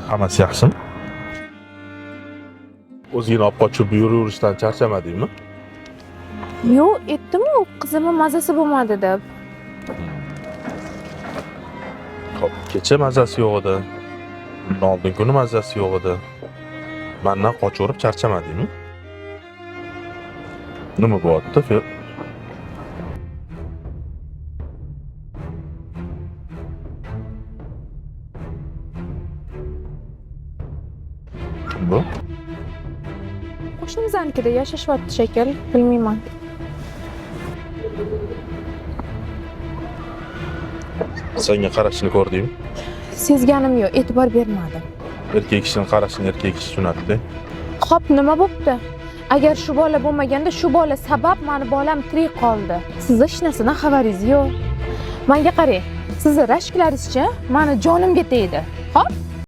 Hammasi yaxshimi? O'zingni olib qochib yuraverishdan charchamadingmi? Yo'q, aytdim-ku, qizimni mazasi bo'lmadi deb. Xo'p, kecha mazasi yo'q edi. Bundan oldingi kuni mazasi yo'q edi. Mendan qochaverib charchamadingmi? Nima bo'lyapti, Fer? Kim bu? Qo'shnimiznikida yashashyapti shekil, bilmayman. Senga qarashini ko'rdingmi? Sezganim yo'q, e'tibor bermadim. Erkak kishining qarashini erkak kishi tushunadi. Xo'p, nima bo'pti? Agar shu bola bo'lmaganda, shu bola sabab meni bolam tirik qoldi. Siz hech narsadan xabaringiz yo'q. Menga qarang, sizni rashklaringizcha meni jonimga tegdi. Xo'p?